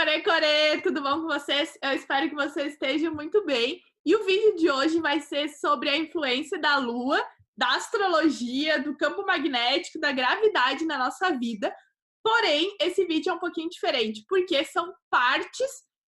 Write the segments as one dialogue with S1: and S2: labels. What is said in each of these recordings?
S1: Core, tudo bom com vocês? Eu espero que vocês estejam muito bem. E o vídeo de hoje vai ser sobre a influência da Lua, da astrologia, do campo magnético, da gravidade na nossa vida. Porém, esse vídeo é um pouquinho diferente, porque são partes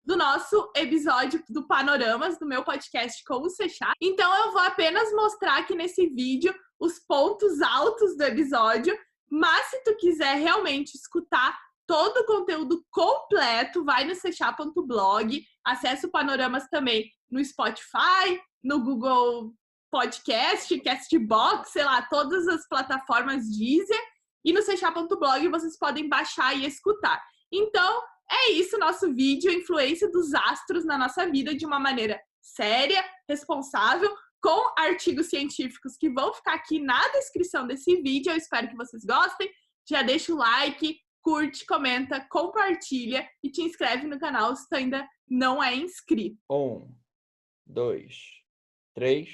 S1: do nosso episódio do Panoramas, do meu podcast com o Sechá. Então, eu vou apenas mostrar aqui nesse vídeo os pontos altos do episódio, mas se tu quiser realmente escutar todo o conteúdo completo, vai no sechá.blog, acessa o Panoramas também no Spotify, no Google Podcast, Castbox, sei lá, todas as plataformas Deezer, e no sechá.blog vocês podem baixar e escutar. Então, é isso, nosso vídeo, influência dos astros na nossa vida de uma maneira séria, responsável, com artigos científicos que vão ficar aqui na descrição desse vídeo. Eu espero que vocês gostem. Já deixa o like, curte, comenta, compartilha e te inscreve no canal se tu ainda não é inscrito.
S2: 1, 2, 3.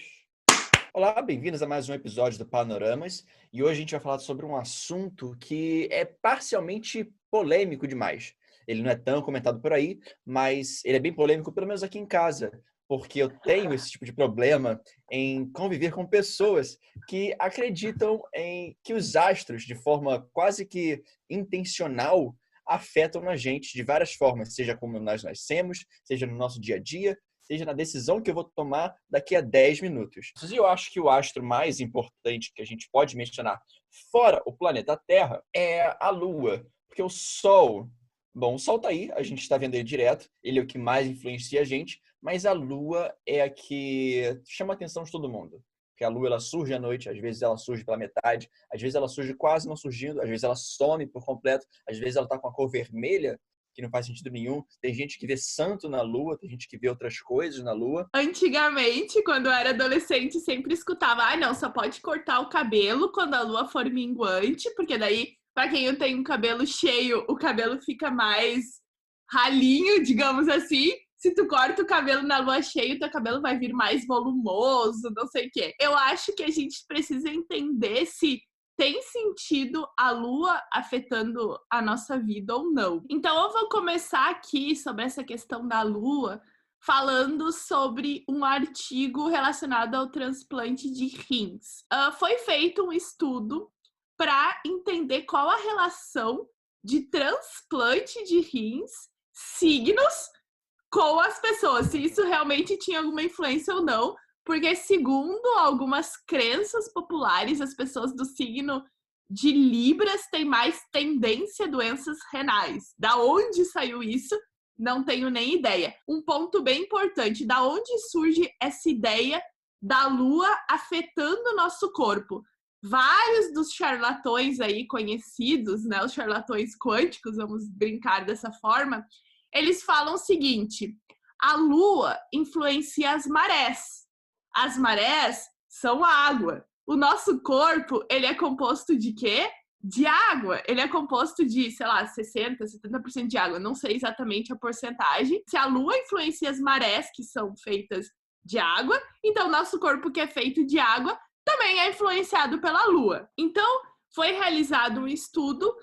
S2: Olá, bem-vindos a mais um episódio do Panoramas. E hoje a gente vai falar sobre um assunto que é parcialmente polêmico demais. Ele não é tão comentado por aí, mas ele é bem polêmico, pelo menos aqui em casa, porque eu tenho esse tipo de problema em conviver com pessoas que acreditam em que os astros, de forma quase que intencional, afetam na gente de várias formas, seja como nós nascemos, seja no nosso dia a dia, seja na decisão que eu vou tomar daqui a 10 minutos. E eu acho que o astro mais importante que a gente pode mencionar, fora o planeta Terra, é a Lua, porque o Sol... Bom, o Sol tá aí, a gente está vendo ele direto, ele é o que mais influencia a gente, mas a Lua é a que chama a atenção de todo mundo. Porque a Lua, ela surge à noite, às vezes ela surge pela metade, às vezes ela surge quase não surgindo, às vezes ela some por completo, às vezes ela tá com a cor vermelha, que não faz sentido nenhum. Tem gente que vê santo na Lua, tem gente que vê outras coisas na Lua.
S1: Antigamente, quando eu era adolescente, sempre escutava, não, só pode cortar o cabelo quando a lua for minguante, porque daí, pra quem tem um cabelo cheio, o cabelo fica mais ralinho, digamos assim. Se tu corta o cabelo na lua cheia, teu cabelo vai vir mais volumoso, não sei o quê. Eu acho que a gente precisa entender se tem sentido a lua afetando a nossa vida ou não. Então, eu vou começar aqui sobre essa questão da lua, falando sobre um artigo relacionado ao transplante de rins. Foi feito um estudo para entender qual a relação de transplante de rins, signos, com as pessoas, se isso realmente tinha alguma influência ou não, porque segundo algumas crenças populares, as pessoas do signo de Libras têm mais tendência a doenças renais. Da onde saiu isso? Não tenho nem ideia. Um ponto bem importante, da onde surge essa ideia da Lua afetando o nosso corpo? Vários dos charlatões aí conhecidos, né, os charlatões quânticos, vamos brincar dessa forma, eles falam o seguinte: a Lua influencia as marés. As marés são água. O nosso corpo, ele é composto de quê? De água. Ele é composto de, sei lá, 60%, 70% de água. Não sei exatamente a porcentagem. Se a Lua influencia as marés, que são feitas de água, então o nosso corpo, que é feito de água, também é influenciado pela Lua. Então, foi realizado um estudo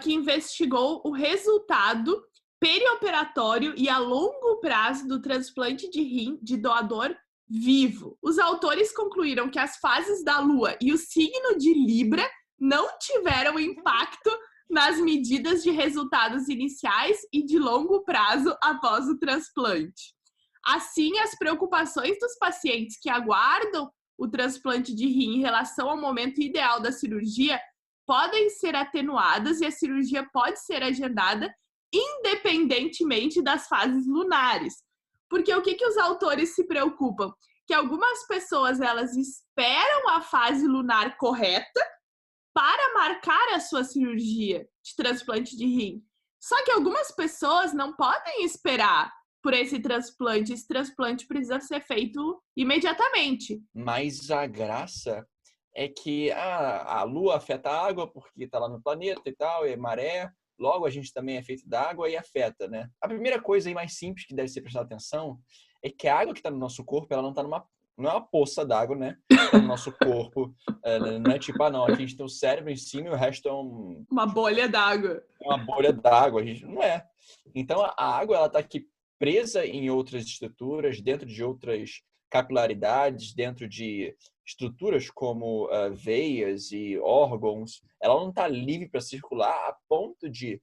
S1: que investigou o resultado perioperatório e a longo prazo do transplante de rim de doador vivo. Os autores concluíram que as fases da Lua e o signo de Libra não tiveram impacto nas medidas de resultados iniciais e de longo prazo após o transplante. Assim, as preocupações dos pacientes que aguardam o transplante de rim em relação ao momento ideal da cirurgia podem ser atenuadas e a cirurgia pode ser agendada independentemente das fases lunares. Porque o que os autores se preocupam? Que algumas pessoas, elas esperam a fase lunar correta para marcar a sua cirurgia de transplante de rim. Só que algumas pessoas não podem esperar por esse transplante precisa ser feito imediatamente.
S2: Mas a graça é que a Lua afeta a água porque está lá no planeta e tal, é maré. Logo, a gente também é feito d'água e afeta, né? A primeira coisa aí mais simples que deve ser prestar atenção é que a água que está no nosso corpo, ela não está numa não é uma poça d'água, né? Tá no nosso corpo. Não é tipo, não, a gente tem o cérebro em cima e o resto é
S1: Uma bolha d'água.
S2: uma bolha d'água. A gente não é. Então, a água, ela tá aqui presa em outras estruturas, dentro de outras capilaridades, dentro de estruturas como veias e órgãos. Ela não está livre para circular a ponto de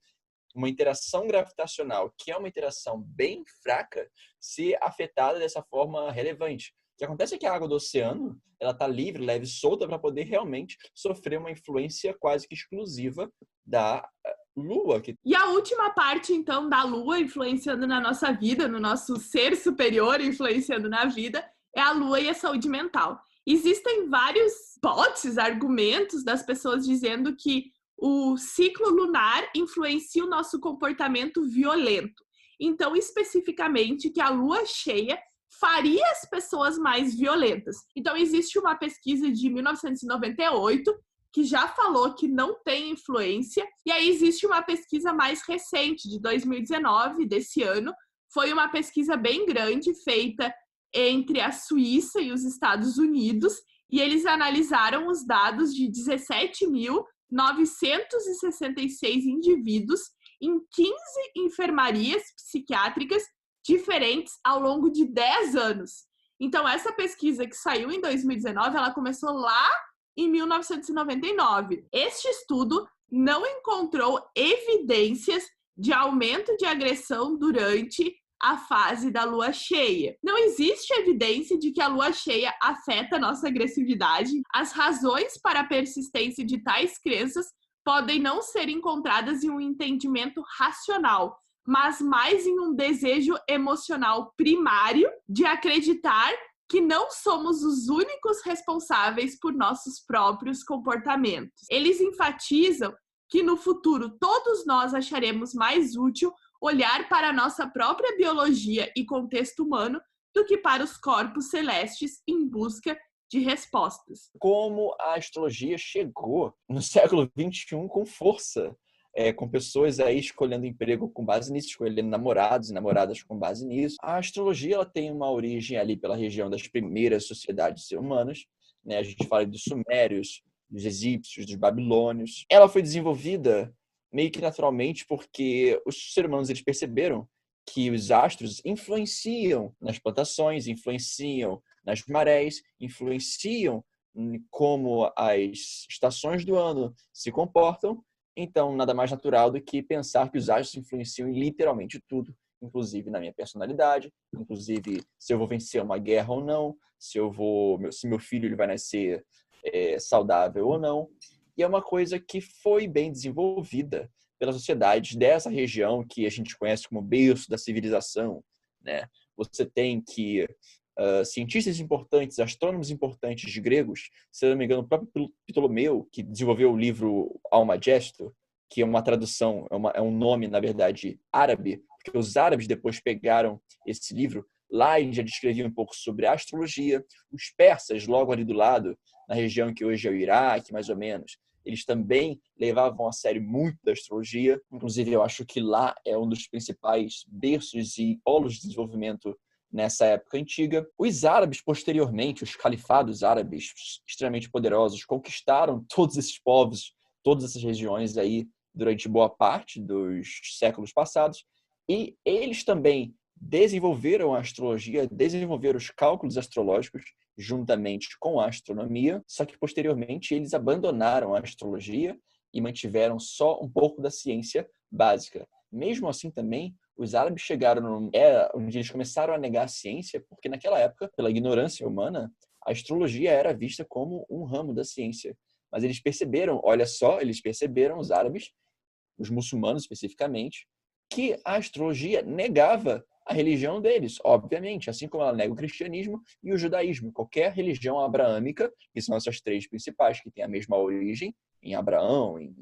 S2: uma interação gravitacional, que é uma interação bem fraca, ser afetada dessa forma relevante. O que acontece é que a água do oceano, ela está livre, leve e solta para poder realmente sofrer uma influência quase que exclusiva da Lua.
S1: E a última parte, então, da Lua influenciando na nossa vida, no nosso ser superior influenciando na vida, é a Lua e a saúde mental. Existem vários hipóteses, argumentos das pessoas dizendo que o ciclo lunar influencia o nosso comportamento violento. Então, especificamente, que a lua cheia faria as pessoas mais violentas. Então, existe uma pesquisa de 1998 que já falou que não tem influência, e aí existe uma pesquisa mais recente, de 2019, desse ano. Foi uma pesquisa bem grande, feita entre a Suíça e os Estados Unidos, e eles analisaram os dados de 17.966 indivíduos em 15 enfermarias psiquiátricas diferentes ao longo de 10 anos. Então, essa pesquisa que saiu em 2019, ela começou lá em 1999. Este estudo não encontrou evidências de aumento de agressão durante a fase da lua cheia. Não existe evidência de que a lua cheia afeta a nossa agressividade. As razões para a persistência de tais crenças podem não ser encontradas em um entendimento racional, mas mais em um desejo emocional primário de acreditar que não somos os únicos responsáveis por nossos próprios comportamentos. Eles enfatizam que no futuro todos nós acharemos mais útil olhar para a nossa própria biologia e contexto humano do que para os corpos celestes em busca de respostas.
S2: Como a astrologia chegou no século XXI com força, com pessoas aí escolhendo emprego com base nisso, escolhendo namorados e namoradas com base nisso. A astrologia ela tem uma origem ali pela região das primeiras sociedades humanas, né? A gente fala dos sumérios, dos egípcios, dos babilônios. Ela foi desenvolvida meio que naturalmente porque os seres humanos eles perceberam que os astros influenciam nas plantações, influenciam nas marés, influenciam em como as estações do ano se comportam. Então, nada mais natural do que pensar que os astros influenciam em literalmente tudo, inclusive na minha personalidade, inclusive se eu vou vencer uma guerra ou não, se meu filho ele vai nascer saudável ou não. E é uma coisa que foi bem desenvolvida pelas sociedades dessa região que a gente conhece como berço da civilização, né? Você tem que cientistas importantes, astrônomos importantes gregos, se eu não me engano, o próprio Ptolomeu, que desenvolveu o livro Almagesto, que é uma tradução, é um nome, na verdade, árabe, porque os árabes depois pegaram esse livro, lá eles já descreviam um pouco sobre a astrologia, os persas, logo ali do lado, na região que hoje é o Iraque, mais ou menos, eles também levavam a sério muito da astrologia, inclusive eu acho que lá é um dos principais berços e polos de desenvolvimento nessa época antiga. Os árabes, posteriormente, os califados árabes extremamente poderosos, conquistaram todos esses povos, todas essas regiões aí durante boa parte dos séculos passados, e eles também desenvolveram a astrologia, desenvolveram os cálculos astrológicos juntamente com a astronomia, só que posteriormente eles abandonaram a astrologia e mantiveram só um pouco da ciência básica. Mesmo assim também, os árabes chegaram onde eles começaram a negar a ciência, porque naquela época, pela ignorância humana, a astrologia era vista como um ramo da ciência. Mas eles perceberam, olha só, eles perceberam, os árabes, os muçulmanos especificamente, que a astrologia negava a religião deles, obviamente, assim como ela nega o cristianismo e o judaísmo. Qualquer religião abraâmica, que são essas três principais, que têm a mesma origem, em Abraão, em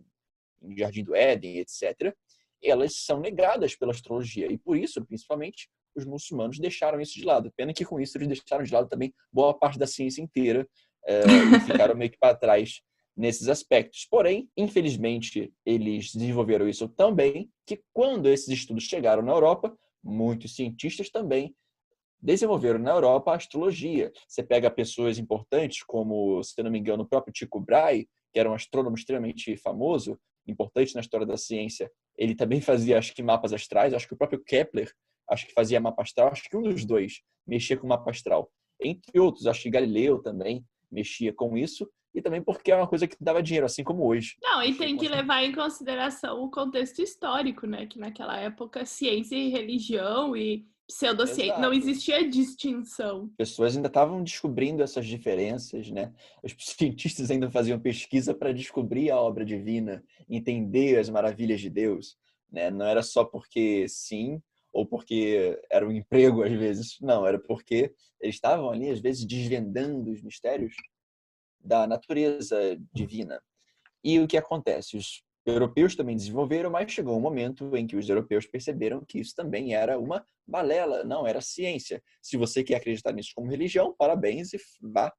S2: Jardim do Éden, etc., elas são negadas pela astrologia. E por isso, principalmente, os muçulmanos deixaram isso de lado. Pena que com isso eles deixaram de lado também boa parte da ciência inteira e ficaram meio que para trás nesses aspectos. Porém, infelizmente, eles desenvolveram isso tão bem que quando esses estudos chegaram na Europa, muitos cientistas também desenvolveram na Europa a astrologia. Você pega pessoas importantes como, se não me engano, o próprio Tycho Brahe, que era um astrônomo extremamente famoso, importante na história da ciência. Ele também fazia, acho que, mapas astrais. Acho que o próprio Kepler, acho que fazia mapa astral. Acho que um dos dois mexia com mapa astral. Entre outros, acho que Galileu também mexia com isso. E também porque é uma coisa que dava dinheiro, assim como hoje.
S1: Não, e tem que levar em consideração o contexto histórico, né? Que naquela época ciência e religião e pseudociência não
S2: Exato.
S1: existia distinção.
S2: Pessoas ainda estavam descobrindo essas diferenças, né? Os cientistas ainda faziam pesquisa para descobrir a obra divina, entender as maravilhas de Deus, né? Não era só porque sim ou porque era um emprego às vezes, não, era porque eles estavam ali às vezes desvendando os mistérios da natureza divina. E o que acontece? Os europeus também desenvolveram, mas chegou um momento em que os europeus perceberam que isso também era uma balela, não era ciência. Se você quer acreditar nisso como religião, parabéns e vá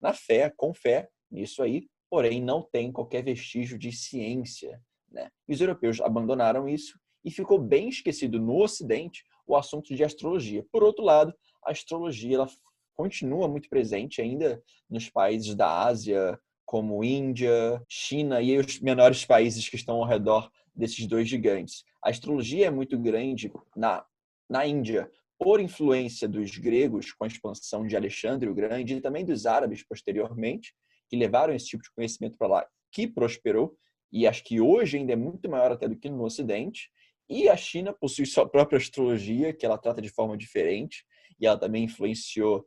S2: na fé, com fé nisso aí, porém não tem qualquer vestígio de ciência, né? E os europeus abandonaram isso e ficou bem esquecido no Ocidente o assunto de astrologia. Por outro lado, a astrologia ela continua muito presente ainda nos países da Ásia, como Índia, China e os menores países que estão ao redor desses dois gigantes. A astrologia é muito grande na Índia, por influência dos gregos, com a expansão de Alexandre o Grande, e também dos árabes posteriormente, que levaram esse tipo de conhecimento para lá, que prosperou, e acho que hoje ainda é muito maior até do que no Ocidente. E a China possui sua própria astrologia, que ela trata de forma diferente, e ela também influenciou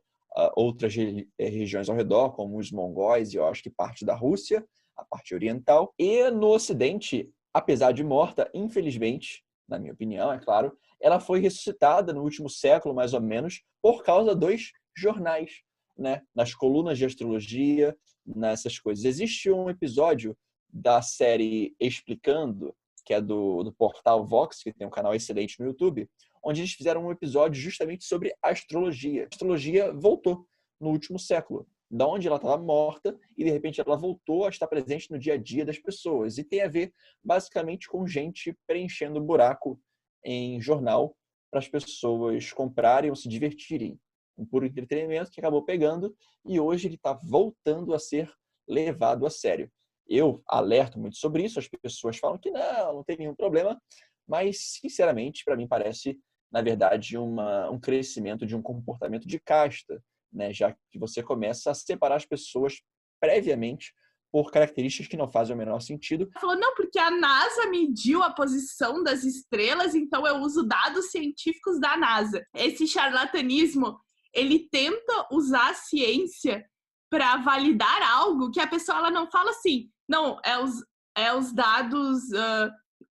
S2: outras regiões ao redor, como os mongóis e eu acho que parte da Rússia, a parte oriental. E no Ocidente, apesar de morta, infelizmente, na minha opinião, é claro, ela foi ressuscitada no último século, mais ou menos, por causa dos jornais, né? Nas colunas de astrologia, nessas coisas. Existe um episódio da série Explicando, que é do portal Vox, que tem um canal excelente no YouTube, onde eles fizeram um episódio justamente sobre astrologia. A astrologia voltou no último século, da onde ela estava morta, e de repente ela voltou a estar presente no dia a dia das pessoas. E tem a ver basicamente com gente preenchendo buraco em jornal para as pessoas comprarem ou se divertirem. Um puro entretenimento que acabou pegando e hoje ele está voltando a ser levado a sério. Eu alerto muito sobre isso, as pessoas falam que não tem nenhum problema, mas, sinceramente, para mim parece, na verdade, um crescimento de um comportamento de casta, né? Já que você começa a separar as pessoas previamente por características que não fazem o menor sentido.
S1: Falou, não, porque a NASA mediu a posição das estrelas, então eu uso dados científicos da NASA. Esse charlatanismo, ele tenta usar a ciência para validar algo que a pessoa ela não fala assim, não, é os dados...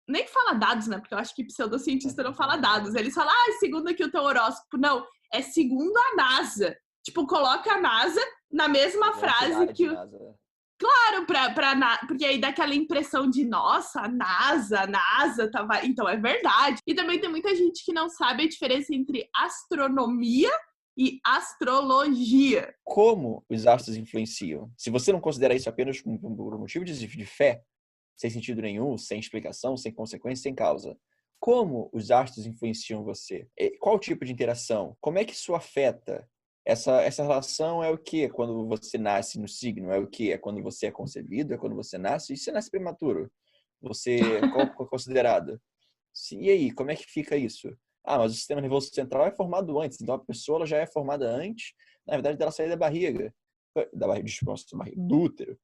S1: nem fala dados, né? Porque eu acho que pseudocientista não fala dados. Eles falam, segundo aqui o teu horóscopo. Não, é segundo a NASA. Tipo, coloca a NASA na mesma frase que... Claro, porque aí dá aquela impressão de, nossa, a NASA tava... Então, é verdade. E também tem muita gente que não sabe a diferença entre astronomia e astrologia.
S2: Como os astros influenciam? Se você não considera isso apenas por um motivo de fé, sem sentido nenhum, sem explicação, sem consequência, sem causa. Como os astros influenciam você? Qual tipo de interação? Como é que isso afeta? Essa relação é o quê? Quando você nasce no signo? É o quê? É quando você é concebido? É quando você nasce? E se você nasce prematuro? Qual é considerado? E aí, como é que fica isso? Mas o sistema nervoso central é formado antes. Então a pessoa ela já é formada antes, na verdade, dela sair da barriga. Do útero.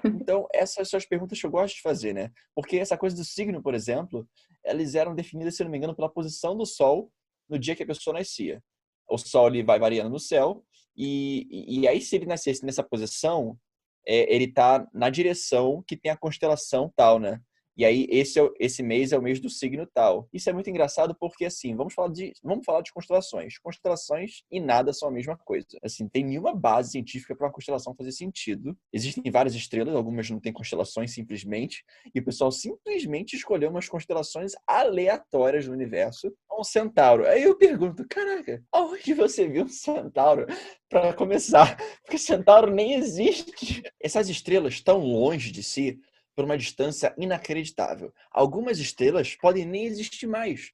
S2: Então, essas são as perguntas que eu gosto de fazer, né? Porque essa coisa do signo, por exemplo, elas eram definidas, se não me engano, pela posição do Sol no dia que a pessoa nascia. O Sol ele vai variando no céu, e aí, se ele nascesse nessa posição, ele está na direção que tem a constelação tal, né? E aí, esse mês é o mês do signo tal. Isso é muito engraçado porque, assim, vamos falar de constelações. Constelações e nada são a mesma coisa. Assim, tem nenhuma base científica para uma constelação fazer sentido. Existem várias estrelas, algumas não têm constelações simplesmente, e o pessoal simplesmente escolheu umas constelações aleatórias no universo. Um centauro. Aí eu pergunto, caraca, aonde você viu um centauro? Para começar, porque centauro nem existe. Essas estrelas estão longe de si por uma distância inacreditável. Algumas estrelas podem nem existir mais.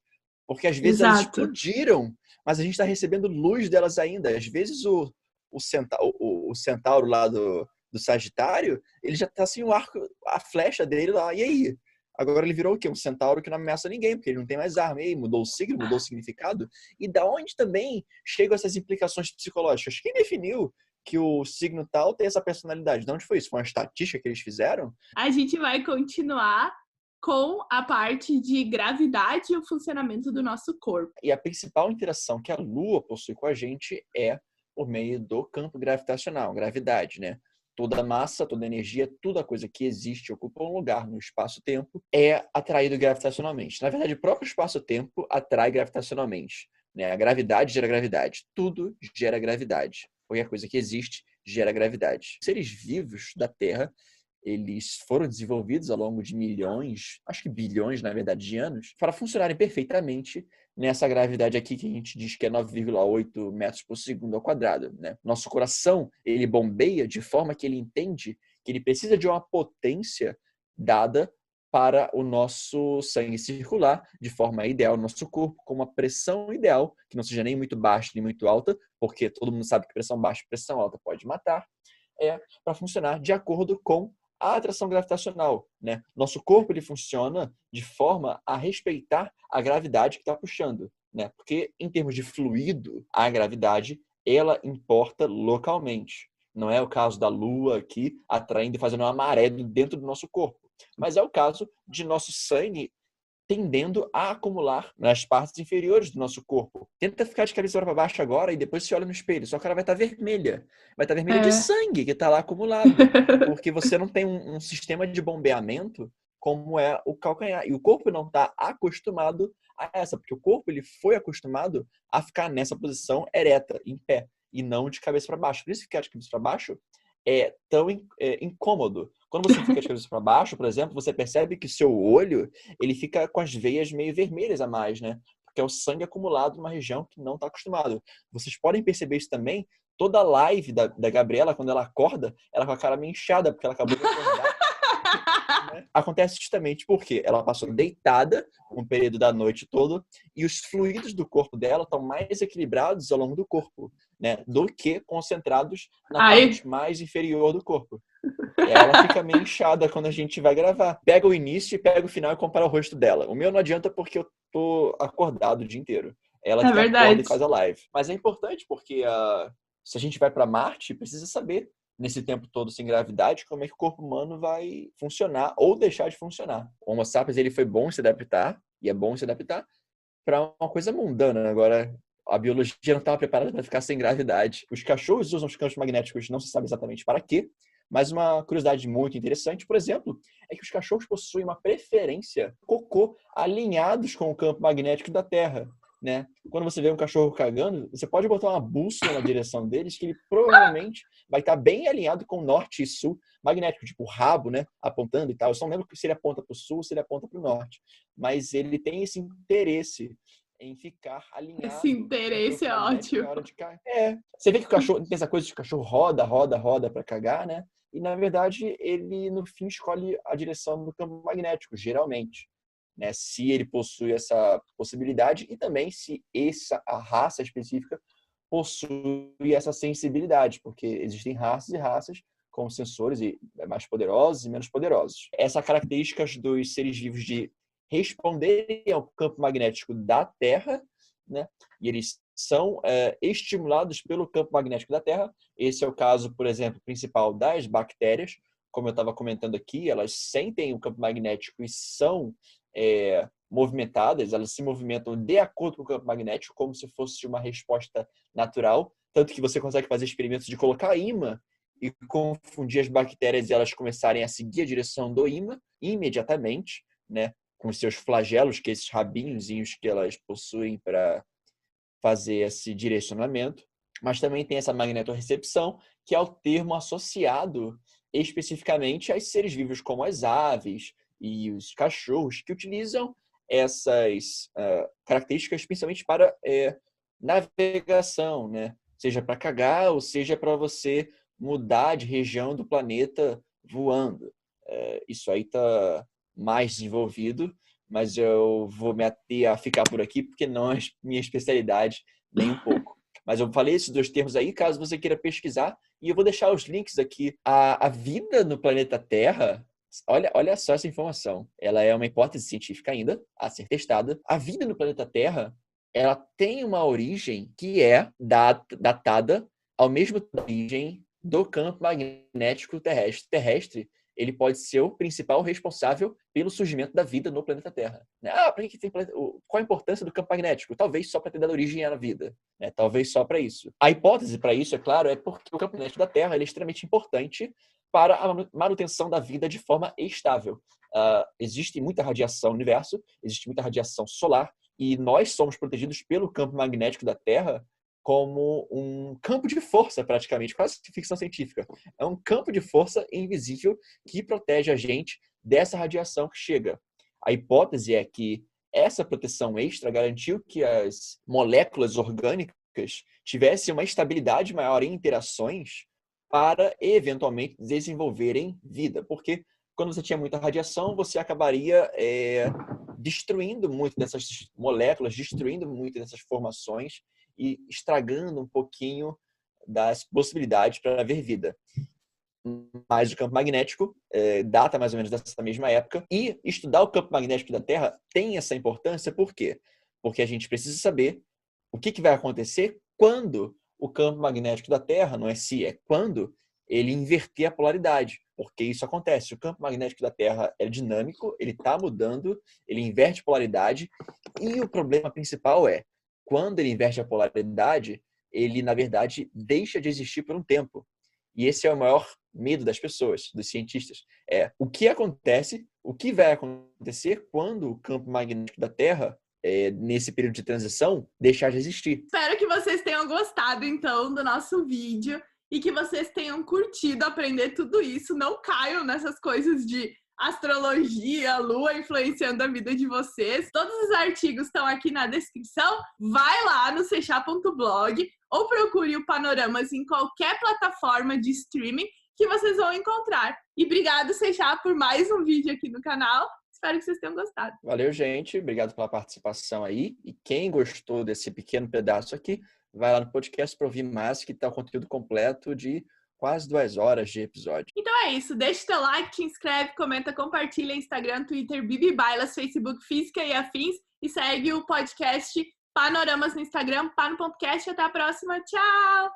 S2: Porque às vezes elas
S1: Exato.
S2: explodiram, mas a gente está recebendo luz delas ainda. Às vezes o centauro lá do Sagitário, ele já tá sem o arco, a flecha dele lá. E aí? Agora ele virou o quê? Um centauro que não ameaça ninguém, porque ele não tem mais arma. E aí, mudou o signo, mudou o significado. E da onde também chegam essas implicações psicológicas? Quem definiu que o signo tal tem essa personalidade? De onde foi isso? Foi uma estatística que eles fizeram?
S1: A gente vai continuar com a parte de gravidade e o funcionamento do nosso corpo.
S2: E a principal interação que a Lua possui com a gente é por meio do campo gravitacional, gravidade, né? Toda massa, toda energia, toda coisa que existe, ocupa um lugar no espaço-tempo, é atraído gravitacionalmente. Na verdade, o próprio espaço-tempo atrai gravitacionalmente, né? A gravidade gera gravidade. Tudo gera gravidade. Qualquer coisa que existe gera gravidade. Seres vivos da Terra, eles foram desenvolvidos ao longo de milhões, acho que bilhões, na verdade, de anos, para funcionarem perfeitamente nessa gravidade aqui que a gente diz que é 9,8 metros por segundo ao quadrado, né? Nosso coração, ele bombeia de forma que ele entende que ele precisa de uma potência dada para o nosso sangue circular de forma ideal no nosso corpo, com uma pressão ideal, que não seja nem muito baixa nem muito alta, porque todo mundo sabe que pressão baixa e pressão alta pode matar, para funcionar de acordo com a atração gravitacional, né? Nosso corpo ele funciona de forma a respeitar a gravidade que está puxando, né? Porque em termos de fluido, a gravidade ela importa localmente. Não é o caso da Lua aqui atraindo e fazendo uma maré dentro do nosso corpo, mas é o caso de nosso sangue tendendo a acumular nas partes inferiores do nosso corpo. Tenta ficar de cabeça para baixo agora e depois se olha no espelho. Sua cara vai estar vermelha. Vai estar vermelha de sangue que está lá acumulado. Porque você não tem um sistema de bombeamento como é o calcanhar. E o corpo não está acostumado a essa. Porque o corpo ele foi acostumado a ficar nessa posição ereta, em pé. E não de cabeça para baixo. Por isso ficar de cabeça para baixo é tão incômodo. Quando você fica de cabeça para baixo, por exemplo, você percebe que seu olho ele fica com as veias meio vermelhas a mais, né? Porque é o sangue acumulado numa região que não está acostumado. Vocês podem perceber isso também. Toda a live da Gabriela, quando ela acorda, ela com a cara meio inchada, porque ela acabou de acordar. Né? Acontece justamente porque ela passou deitada um período da noite todo e os fluidos do corpo dela estão mais equilibrados ao longo do corpo, né? Do que concentrados na parte mais inferior do corpo. Ela fica meio inchada quando a gente vai gravar. Pega o início e pega o final e compara o rosto dela. O meu não adianta porque eu tô acordado o dia inteiro. Ela que acorda e faz a live. Mas é importante porque se a gente vai para Marte, precisa saber, nesse tempo todo sem gravidade, como é que o corpo humano vai funcionar ou deixar de funcionar. O Homo sapiens ele foi bom se adaptar, e é bom se adaptar, para uma coisa mundana. Agora, a biologia não estava preparada para ficar sem gravidade. Os cachorros usam os campos magnéticos, não se sabe exatamente para quê, mas uma curiosidade muito interessante, por exemplo, é que os cachorros possuem uma preferência cocô alinhados com o campo magnético da Terra, né? Quando você vê um cachorro cagando, você pode botar uma bússola na direção deles que ele provavelmente vai estar bem alinhado com norte e sul magnético, tipo o rabo, né? Apontando e tal. Eu só não lembro se ele aponta para o sul ou se ele aponta para o norte. Mas ele tem esse interesse em ficar alinhado.
S1: Esse interesse é ótimo.
S2: Na hora de cagar. Você vê que o cachorro tem essa coisa de que o cachorro roda para cagar, né? E, na verdade, ele, no fim, escolhe a direção do campo magnético, geralmente. Né? Se ele possui essa possibilidade e também se a raça específica possui essa sensibilidade, porque existem raças e raças com sensores mais poderosos e menos poderosos. Essa característica dos seres vivos de responderem ao campo magnético da Terra, né? E eles são estimulados pelo campo magnético da Terra. Esse é o caso, por exemplo, principal das bactérias. Como eu estava comentando aqui, elas sentem o campo magnético e são movimentadas, elas se movimentam de acordo com o campo magnético, como se fosse uma resposta natural. Tanto que você consegue fazer experimentos de colocar imã e confundir as bactérias e elas começarem a seguir a direção do imã imediatamente, né? Com os seus flagelos, que esses rabinhozinhos que elas possuem para fazer esse direcionamento. Mas também tem essa magnetorrecepção, que é o termo associado especificamente a seres vivos como as aves e os cachorros, que utilizam essas características principalmente para navegação, né? Seja para cagar ou seja para você mudar de região do planeta voando. Isso aí está mais desenvolvido, mas eu vou me ater a ficar por aqui porque não é minha especialidade nem um pouco. Mas eu falei esses 2 termos aí, caso você queira pesquisar, e eu vou deixar os links aqui. A vida no planeta Terra, olha só essa informação. Ela é uma hipótese científica ainda, a ser testada. A vida no planeta Terra, ela tem uma origem que é datada ao mesmo tempo da origem do campo magnético terrestre. Ele pode ser o principal responsável pelo surgimento da vida no planeta Terra. Por que tem planeta? Qual a importância do campo magnético? Talvez só para ter dado origem à vida. Talvez só para isso. A hipótese para isso, é claro, é porque o campo magnético da Terra ele é extremamente importante para a manutenção da vida de forma estável. Existe muita radiação no universo, existe muita radiação solar, e nós somos protegidos pelo campo magnético da Terra como um campo de força, praticamente, quase ficção científica. É um campo de força invisível que protege a gente dessa radiação que chega. A hipótese é que essa proteção extra garantiu que as moléculas orgânicas tivessem uma estabilidade maior em interações para, eventualmente, desenvolverem vida. Porque quando você tinha muita radiação, você acabaria destruindo muito dessas moléculas, destruindo muito dessas formações e estragando um pouquinho das possibilidades para haver vida. Mas o campo magnético data mais ou menos dessa mesma época. E estudar o campo magnético da Terra tem essa importância, por quê? Porque a gente precisa saber o que vai acontecer quando o campo magnético da Terra, não é se, é quando ele inverter a polaridade. Porque isso acontece. O campo magnético da Terra é dinâmico, ele está mudando, ele inverte polaridade. E o problema principal é, quando ele inverte a polaridade, ele, na verdade, deixa de existir por um tempo. E esse é o maior medo das pessoas, dos cientistas. O que acontece, o que vai acontecer quando o campo magnético da Terra, nesse período de transição, deixar de existir.
S1: Espero que vocês tenham gostado, então, do nosso vídeo e que vocês tenham curtido aprender tudo isso. Não caiam nessas coisas de astrologia, lua influenciando a vida de vocês. Todos os artigos estão aqui na descrição. Vai lá no seixá.blog ou procure o Panoramas em qualquer plataforma de streaming que vocês vão encontrar. E obrigado, Seixá, por mais um vídeo aqui no canal. Espero que vocês tenham gostado.
S2: Valeu, gente. Obrigado pela participação aí. E quem gostou desse pequeno pedaço aqui, vai lá no podcast para ouvir mais, que está o conteúdo completo de quase 2 horas de episódio.
S1: Então é isso. Deixa o teu like, te inscreve, comenta, compartilha Instagram, Twitter, Bibi Bailas, Facebook, Física e Afins. E segue o podcast Panoramas no Instagram, pano.cast. Até a próxima. Tchau!